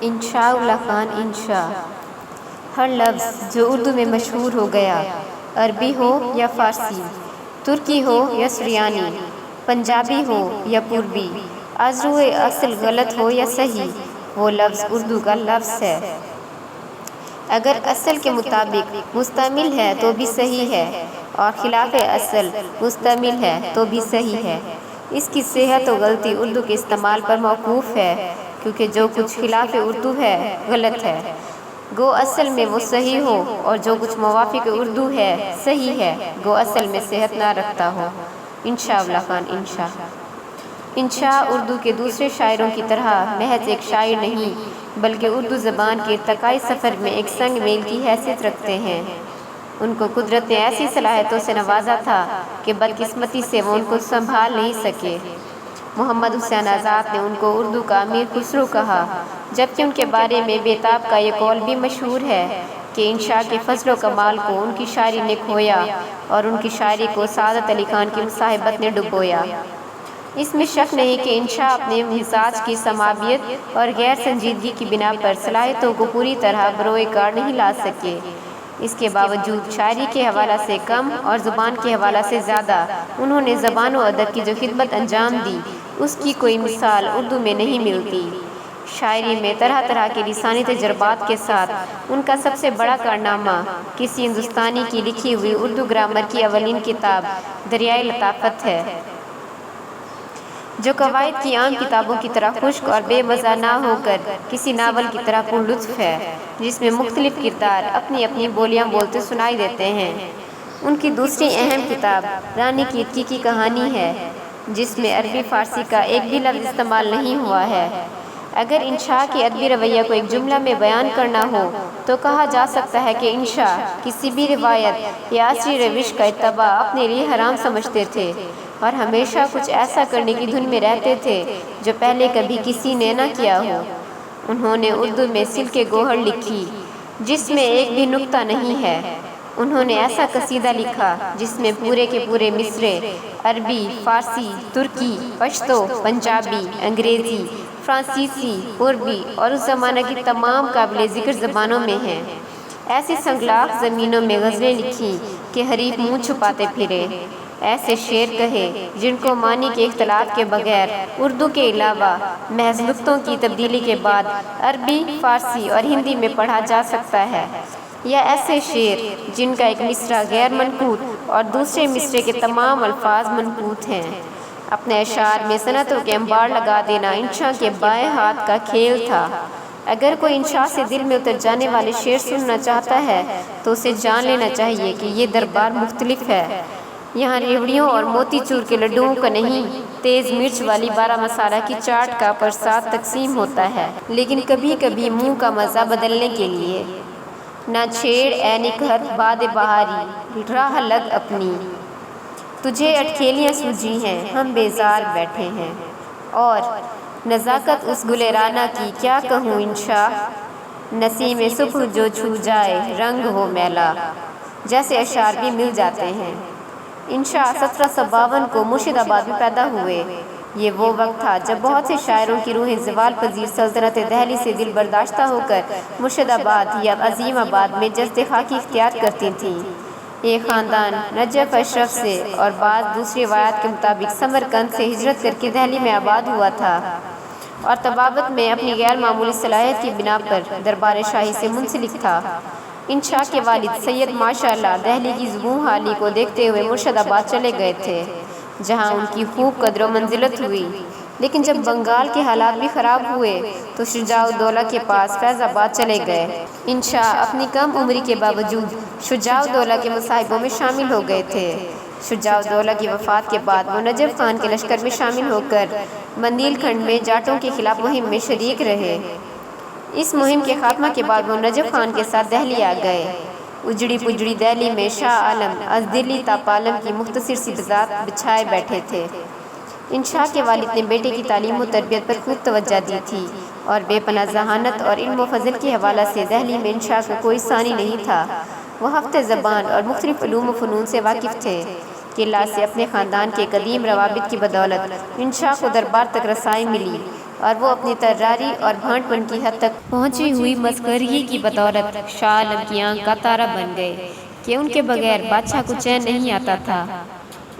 انشاء اللہ خان انشاء ہر لفظ جو اردو میں مشہور ہو گیا، عربی ہو یا فارسی، ترکی ہو یا سریانی، پنجابی ہو یا پوربی، از روئے اصل غلط ہو یا صحیح، وہ لفظ اردو کا لفظ ہے۔ اگر اصل کے مطابق مستعمل ہے تو بھی صحیح ہے، اور خلاف اصل مستعمل ہے تو بھی صحیح ہے۔ اس کی صحت و غلطی اردو کے استعمال پر موقوف ہے، کیونکہ جو کچھ خلاف اردو ہے غلط ہے، گو اصل میں وہ صحیح ہو، اور جو کچھ موافق اردو ہے صحیح ہے، گو اصل میں صحت نہ رکھتا ہو۔ انشاء اللہ خان انشاء انشاء اردو کے دوسرے شاعروں کی طرح محض ایک شاعر نہیں، بلکہ اردو زبان کے ارتقائی سفر میں ایک سنگ میل کی حیثیت رکھتے ہیں۔ ان کو قدرت نے ایسی صلاحیتوں سے نوازا تھا کہ بدقسمتی سے وہ ان کو سنبھال نہیں سکے۔ محمد حسین آزاد نے ان کو اردو کا امیر خسرو کہا، جبکہ ان کے بارے میں بیتاب کا یہ قول بھی مشہور ہے کہ انشاء کے فضل و کمال کو ان کی شاعری نے کھویا، اور ان کی شاعری کو سعادت علی خان کی مصاحبت نے ڈبویا۔ اس میں شک نہیں کہ انشاء اپنے مزاج کی سماویت اور غیر سنجیدگی کی بنا پر صلاحیتوں کو پوری طرح بروئے کار نہیں لا سکے۔ اس کے باوجود شاعری کے حوالہ سے کم اور زبان کے حوالہ سے زیادہ انہوں نے زبان و ادب کی جو خدمت انجام دی، اس کی کوئی مثال اردو میں نہیں ملتی۔ شاعری میں طرح طرح کے لسانی تجربات کے ساتھ ان کا سب سے بڑا کارنامہ کسی ہندوستانی کی لکھی ہوئی اردو گرامر کی اولین کتاب دریائے لطافت ہے، جو قواعد کی عام کتابوں کی طرح خشک اور بے مزہ نہ ہو کر کسی ناول کی طرح پر لطف ہے، جس میں مختلف کردار اپنی اپنی بولیاں بولتے سنائی دیتے ہیں۔ ان کی دوسری اہم کتاب رانی کیرتی کی کہانی ہے، جس میں عربی فارسی کا ایک بھی لفظ استعمال نہیں ہوا ہے۔ اگر انشاء کے ادبی رویہ کو ایک جملہ میں بیان کرنا ہو تو کہا جا سکتا ہے کہ انشاء کسی بھی روایت یا عصری روش کا اتباع اپنے لیے حرام سمجھتے تھے، اور ہمیشہ کچھ ایسا کرنے کی دھن میں رہتے تھے جو پہلے کبھی کسی نے نہ کیا ہو۔ انہوں نے اردو میں سلک گوہر لکھی، جس میں ایک بھی نقطہ نہیں ہے۔ انہوں نے ایسا قصیدہ لکھا جس میں پورے کے پورے مصرعے عربی، فارسی، ترکی، پشتو، پنجابی، انگریزی، فرانسیسی، پوربی اور اس زمانہ کی تمام قابل ذکر زبانوں میں ہیں۔ ایسی سنگلاخ زمینوں میں غزلیں لکھیں کہ حریف منہ چھپاتے پھرے، ایسے شعر کہے جن کو معنی کے اختلاف کے بغیر اردو کے علاوہ محض نقطوں کی تبدیلی کے بعد عربی، فارسی اور ہندی میں پڑھا جا سکتا ہے، یا ایسے شعر جن کا ایک مصرع غیر منقوط اور دوسرے مصرعے کے تمام الفاظ منقوط ہیں۔ اپنے اشعار میں صنعتوں کے انبار لگا دینا انشاء کے بائیں ہاتھ کا کھیل تھا۔ اگر کوئی انشاء سے دل میں اتر جانے والے شعر سننا چاہتا ہے تو اسے جان لینا چاہیے کہ یہ دربار مختلف ہے۔ یہاں ریوڑیوں اور موتی چور کے لڈوؤں کا نہیں، تیز مرچ والی 12 مسالہ کی چاٹ کا پرساد تقسیم ہوتا ہے، لیکن کبھی کبھی منہ کا مزہ بدلنے کے لیے۔ نہ چھیڑ اے نکہت باد بہاری راہ لگ اپنی، تجھے اٹکھیلیاں سوجھی ہیں ہم بیزار بیٹھے ہیں، اور نزاکت اس گلرانہ کی کیا کہوں انشاء، نسیم صبح جو چھو جائے رنگ ہو میلا، جیسے اشعار بھی مل جاتے ہیں۔ انشاء 1752 کو مرشد آباد میں پیدا ہوئے۔ یہ وہ وقت تھا جب بہت سے شاعروں کی روحیں زوال پذیر سلطنت دہلی سے دل برداشتہ ہو کر مرشد آباد یا عظیم آباد میں جسد خاکی اختیار کرتی تھیں۔ یہ خاندان نجف اشرف سے اور بعض دوسری روایات کے مطابق سمرقند سے ہجرت کر کے دہلی میں آباد ہوا تھا، اور طبابت میں اپنی غیر معمولی صلاحیت کی بنا پر دربار شاہی سے منسلک تھا۔ انشاء کے والد سید ماشاء اللہ دہلی کی زبوں حالی کو دیکھتے ہوئے مرشد آباد چلے گئے تھے، جہاں ان کی خوب قدر و منزلت ہوئی، لیکن جب بنگال کے حالات بھی خراب ہوئے تو شجاع الدولہ کے پاس فیض آباد چلے گئے۔ انشاء اپنی کم عمری کے باوجود شجاع الدولہ کے مصاحبوں میں شامل ہو گئے تھے۔ شجاع الدولہ کی وفات کے بعد وہ نجف خان کے لشکر میں شامل ہو کر بندیل کھنڈ میں جاٹوں کے خلاف مہم میں شریک رہے۔ اس مہم کے خاتمہ کے بعد وہ نجف خان کے ساتھ دہلی آ گئے۔ اجڑی پجڑی دہلی میں شاہ عالم از دلی تا پالم کی مختصر سی بذات بچھائے بیٹھے تھے۔ انشاء کے والد نے بیٹے کی تعلیم و تربیت پر خوب توجہ دی تھی، اور بے پناہ ذہانت اور علم و فضل کے حوالہ سے دہلی میں انشاء کو کوئی ثانی نہیں تھا۔ وہ ہفتہ زبان اور مختلف علوم و فنون سے واقف تھے۔ قلعہ سے اپنے خاندان کے قدیم روابط کی بدولت انشاء کو دربار تک رسائی ملی، اور وہ اپنی تراری اور بھانٹ پن کی حد تک پہنچی ہوئی مسخرگی کی بدولت شاہ عالم کی آنکھ کا تارا بن گئے کہ ان کے بغیر بادشاہ کو چین نہیں آتا تھا۔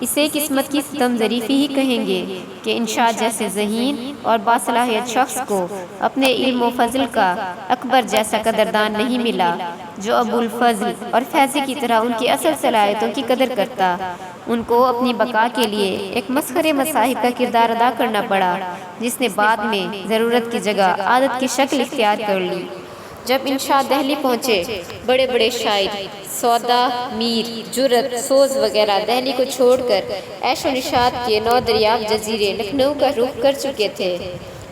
اسے قسمت کی ستم ظریفی ہی کہیں گے کہ انشا جیسے ذہین اور باصلاحیت شخص کو اپنے علم و فضل کا اکبر جیسا قدردان نہیں ملا، جو ابو الفضل اور فیضی کی طرح ان کی اصل صلاحیتوں کی قدر کرتا۔ ان کو اپنی بقا کے لیے ایک مسخرے مصاحب کا کردار ادا کرنا پڑا، جس نے بعد میں ضرورت کی جگہ عادت کی شکل اختیار کر لی۔ جب انشا دہلی پہنچے، بڑے بڑے شاعر سودا، میر، جرأت، سوز وغیرہ دہلی کو چھوڑ کر عیش و نشاط کے نودریاب جزیرے لکھنؤ کا رخ کر چکے تھے۔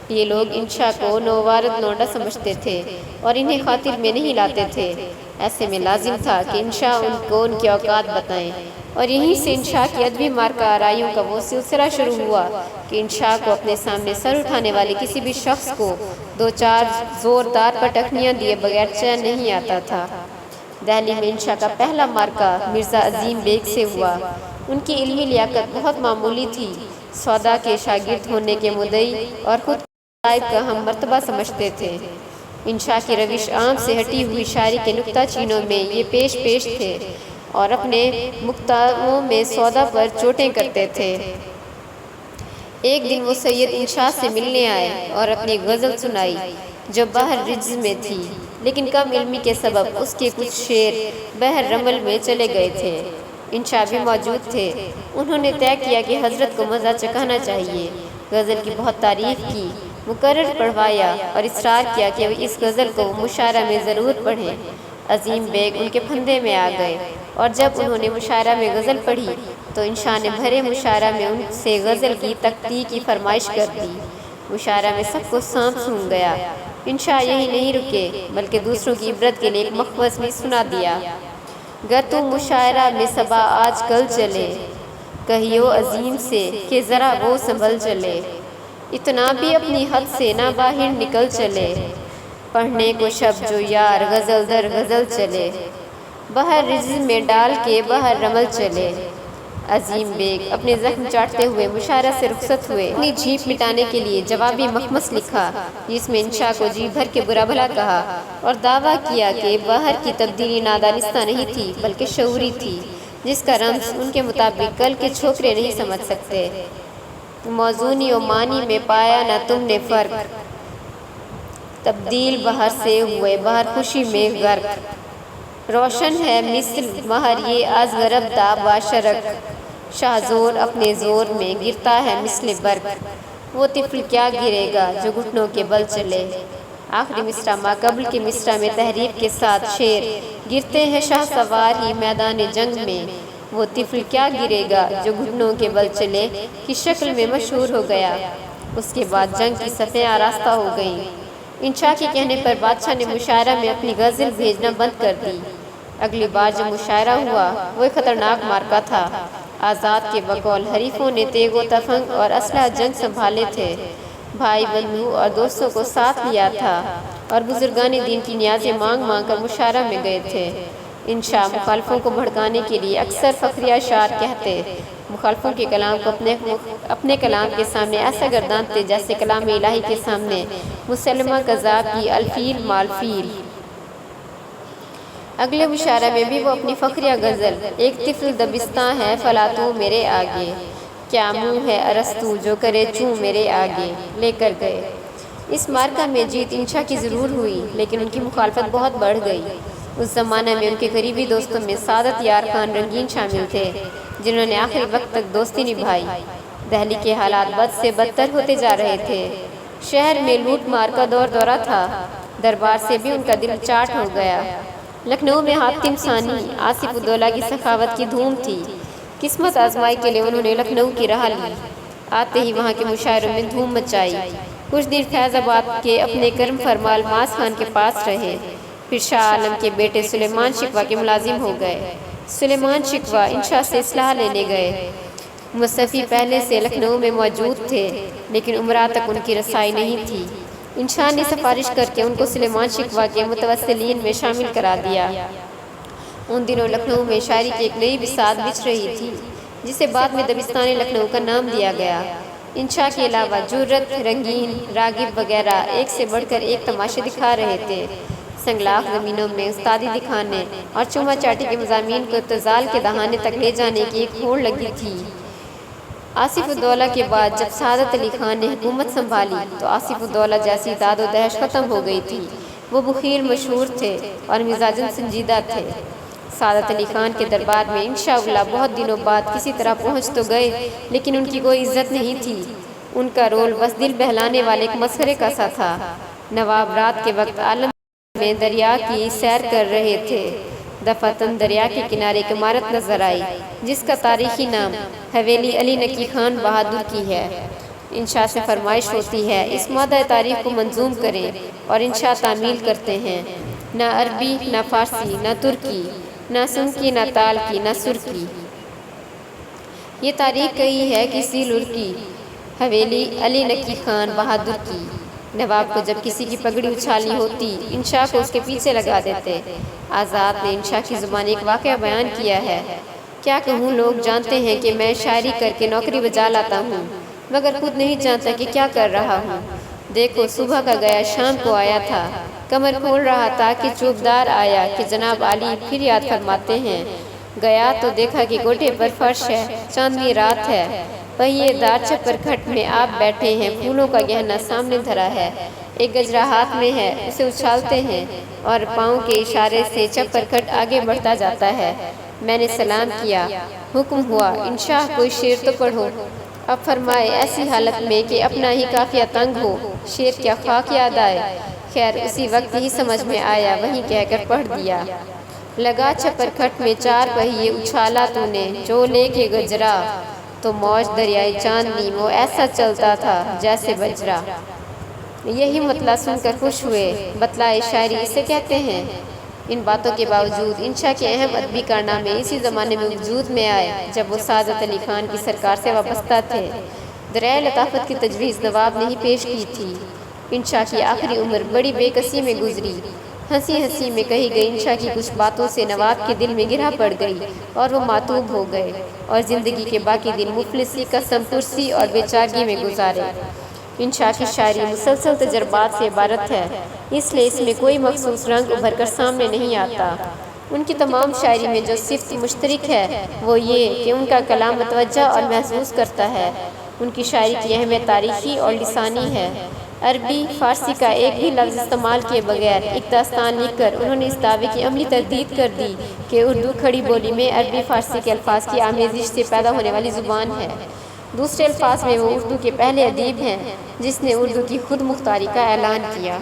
یہ لوگ انشا کو نووارد لونڈا سمجھتے تھے اور انہیں خاطر میں نہیں لاتے تھے۔ ایسے میں لازم تھا کہ انشا ان کو ان کے اوقات بتائیں، اور یہیں سے انشا کی ادبی مارکہ آرائیوں کا وہ سلسلہ شروع ہوا کہ انشا کو اپنے سامنے سر اٹھانے والے کسی بھی شخص کو دو چار زوردار پٹخنیاں دیے بغیر چین نہیں آتا تھا۔ دہلی میں انشا کا پہلا مارکہ مرزا عظیم بیگ سے ہوا۔ ان کی علمی لیاقت بہت معمولی تھی، سودا کے شاگرد ہونے کے مدعی اور خود صاحب کا ہم مرتبہ سمجھتے تھے۔ انشا کی روش عام سے ہٹی ہوئی شاعری کے نکتہ چینوں میں یہ پیش تھے اور اپنے مقطعوں میں سودا پر چوٹیں کرتے تھے۔ ایک دن وہ سید انشا سے ملنے آئے اور اپنی غزل سنائی جو بحر رجز میں تھی، لیکن کم علمی کے سبب اس کے کچھ شعر بحر رمل میں چلے گئے تھے۔ انشا بھی موجود تھے۔ انہوں نے طے کیا کہ حضرت کو مزہ چکھانا چاہیے۔ غزل کی بہت تعریف کی، مقرر پڑھوایا اور اصرار کیا کہ اس غزل کو مشاعرہ میں ضرور پڑھیں۔ عظیم بیگ ان کے پھندے میں آ گئے، اور جب انہوں نے مشاعرہ میں غزل پڑھی تو انشا نے بھرے مشاعرہ میں ان سے غزل کی تقطیع کی فرمائش کر دی۔ مشاعرہ میں سب کو سانپ سونگھ گیا۔ انشا یہی نہیں رکے بلکہ دوسروں کی عبرت کے لیے ایک مخوض بھی سنا دیا۔ گر تو مشاعرہ میں صبا آج کل چلے، کہیو عظیم سے کہ ذرا وہ سنبھل چلے، اتنا بھی اپنی حد سے نہ باہر نکل چلے، پڑھنے کو شب جو یار غزل در غزل چلے، بحر رجز میں ڈال کے بحر رمل چلے۔ عظیم بیگ اپنے زخم چاٹتے ہوئے مشاعرہ سے رخصت ہوئے۔ اپنی جھیپ مٹانے کے لیے جوابی مخمص لکھا جس میں انشا کو جی بھر کے برا بھلا کہا اور دعویٰ کیا کہ بحر کی تبدیلی نادانستہ نہیں تھی بلکہ شعوری تھی، جس کا رمز ان کے مطابق کل کے چھوکرے نہیں سمجھ سکتے۔ موزونی و معنی میں پایا نہ تم نے فرق، تبدیل بحر سے ہوئے بحر خوشی میں غرق، روشن ہے مثل مہر یہ از غرب دا باشرق، شاہ زور اپنے زور میں گرتا ہے مثل برق، وہ طفل کیا گرے گا جو گھٹنوں کے بل چلے۔ آخری مصرع ماقبل کے مصرع میں تحریف کے ساتھ شعر گرتے ہیں شاہ سوار ہی میدان جنگ میں، وہ طفل کیا گرے گا جو گھٹنوں کے بل چلے کی شکل میں مشہور ہو گیا۔ اس کے بعد جنگ کی صفیں آراستہ ہو گئیں۔ انشا کے کہنے پر بادشاہ نے مشاعرہ میں اپنی غزل بھیجنا بند کر دی۔ اگلی بار جب مشاعرہ ہوا وہ ایک خطرناک مارکہ تھا۔ آزاد کے بقول حریفوں نے تیغ و تفنگ اور اسلحہ جنگ سنبھالے تھے، بھائی بندھو اور دوستوں کو ساتھ لیا تھا اور بزرگان دین کی نیازیں مانگ مانگ کر مشاعرہ میں گئے تھے۔ انشا مخالفوں کو بھڑکانے کے لیے اکثر فخریہ اشعار کہتے، مخالفوں کے کلام کو اپنے کلام کے سامنے ایسا گردانتے جیسے کلام الہی کے سامنے مسلمہ کذاب کی الفیل مالفیل۔ اگلے مشاعرہ میں بھی وہ اپنی فخریہ غزل ایک طفل دبستاں ہے فلا تو میرے آگے، کیا منہ ہے ارسطو جو کرے چوں میرے آگے لے کر گئے۔ اس مارکہ میں جیت انشا کی ضرور ہوئی لیکن ان کی مخالفت بہت بڑھ گئی۔ اس زمانے میں ان کے قریبی دوستوں میں سعادت یار خان رنگین شامل تھے جنہوں نے آخری وقت تک دوستی نبھائی۔ دہلی کے حالات بد سے بدتر ہوتے جا رہے تھے۔ شہر میں لوٹ مار کا دورہ تھا، دربار سے بھی ان کا دل چاٹ ہو گیا۔ لکھنؤ میں حاتم ثانی، آصف الدولہ کی سخاوت کی دھوم تھی۔ قسمت آزمائی کے لیے انہوں نے لکھنؤ کی راہ لی۔ آتے ہی وہاں کے مشاعروں میں دھوم مچائی۔ کچھ دیر فیض آباد کے اپنے کرم فرما الماس خان کے پاس رہے، پھر شاہ عالم کے بیٹے سلیمان شکوہ کے ملازم ہو گئے۔ سلیمان شکوہ انشا سے اصلاح لینے گئے۔ مصطفی پہلے سے لکھنؤ میں موجود تھے لیکن امراء تک ان کی رسائی نہیں تھی۔ انشا نے سفارش کر کے ان کو سلیمان شکوہ کے متوسلین میں شامل کرا دیا۔ ان دنوں لکھنؤ میں شاعری کی ایک نئی بساط بچھ رہی تھی جسے بعد میں دبستان لکھنؤ کا نام دیا گیا۔ انشا کے علاوہ جرت، رنگین، راغب وغیرہ ایک سے بڑھ کر ایک تماشے دکھا رہے تھے۔ سنگلاخ زمینوں میں استادی دکھانے اور چوما چاٹی کے مضامین کو ابتذال کے دہانے تک لے جانے کی ایک ہوڑ لگی تھی۔ آصف الدولہ کے بعد جب سعادت علی خان نے حکومت سنبھالی تو آصف الدولہ جیسی داد و دہش ختم ہو گئی تھی۔ وہ بخیل مشہور تھے اور مزاجن سنجیدہ تھے۔ سعادت علی خان کے دربار میں انشاءاللہ بہت دنوں بعد کسی طرح پہنچ تو گئے، لیکن ان کی کوئی عزت نہیں تھی۔ ان کا رول بس دل بہلانے والے ایک مسخرے کا سا تھا۔ نواب رات کے وقت عالم میں دریا کی سیر کر رہے تھے۔ دفعتاً دریا کے کنارے ایک عمارت نظر آئی جس کا تاریخی نام حویلی علی نقی خان بہادر کی ہے۔ انشا سے فرمائش ہوتی ہے اس مادہ تاریخ کو منظوم کریں، اور انشا تعمیل کرتے ہیں۔ نہ عربی، نہ فارسی، نہ ترکی، نہ سنکی، نہ تال کی، نہ سر کی۔ یہ تاریخ کہی ہے کسی لڑکی حویلی علی نقی خان بہادر کی۔ نواب کو جب کسی کی پگڑی اچھالی ہوتی انشا کو اس کے پیچھے لگا دیتے۔ آزاد نے انشا کی زبان ایک واقعہ بیان کیا ہے۔ کیا کہوں، لوگ جانتے ہیں کہ میں شاعری کر کے نوکری بجا لاتا ہوں، مگر خود نہیں جانتا کہ کیا کر رہا ہوں۔ دیکھو صبح کا گیا شام کو آیا تھا، کمر کھول رہا تھا کہ چوبدار آیا کہ جناب عالی پھر یاد فرماتے ہیں۔ گیا تو دیکھا کہ گوٹے پر فرش ہے، چاندنی رات ہے، پہیے دار چپر کھٹ میں آپ بیٹھے ہیں، پھولوں کا گہنا سامنے دھرا ہے، ایک گجرا ہاتھ میں ہے، اسے اچھالتے ہیں اور پاؤں کے اشارے سے چپر کھٹ آگے بڑھتا جاتا ہے۔ میں نے سلام کیا، حکم ہوا انشا کوئی شعر تو پڑھو۔ اب فرمائے ایسی حالت میں کہ اپنا ہی قافیہ تنگ ہو، شعر کیا خاک یاد آئے۔ خیر اسی وقت ہی سمجھ میں آیا، وہیں کہہ کر پڑھ دیا۔ لگا چپر کھٹ میں چار پہیے، اچھالا تو نے جو لے کے گجرا، تو موج دریائے چاندنی وہ ایسا چلتا تھا جیسے بجرا۔ یہی مطلع سن کر خوش ہوئے۔ بطلائے شاعری اسے کہتے ہیں۔ ان باتوں کے باوجود انشا کے اہم ادبی کارنامے اسی زمانے میں وجود میں آئے جب وہ سعادت علی خان کی سرکار سے وابستہ تھے۔ دریائے لطافت کی تجویز نواب نے ہی پیش کی تھی۔ انشا کی آخری عمر بڑی بے کسی میں گزری۔ ہنسی ہنسی میں کہی گئی انشا کی کچھ باتوں سے نواب کے دل میں گرہ پڑ گئی اور وہ ماتوب ہو گئے، اور زندگی کے باقی دن مفلسی، قسم پرسی اور بے چاگی میں گزارے۔ انشا کی شاعری مسلسل تجربات سے عبارت ہے، اس لیے اس میں کوئی مخصوص رنگ ابھر کر سامنے نہیں آتا۔ ان کی تمام شاعری میں جو صفت مشترک ہے وہ یہ کہ ان کا کلام متوجہ اور محسوس کرتا ہے۔ ان کی شاعری کی اہمیت تاریخی اور لسانی ہے۔ عربی، فارسی کا ایک بھی لفظ استعمال کیے بغیر ایک داستان لکھ کر انہوں نے اس دعوے کی عملی تردید کر دی کہ اردو کھڑی بولی میں عربی فارسی کے الفاظ کی آمیزش سے پیدا ہونے والی زبان ہے۔ دوسرے الفاظ میں وہ اردو کے پہلے ادیب ہیں جس نے اردو کی خود مختاری کا اعلان کیا۔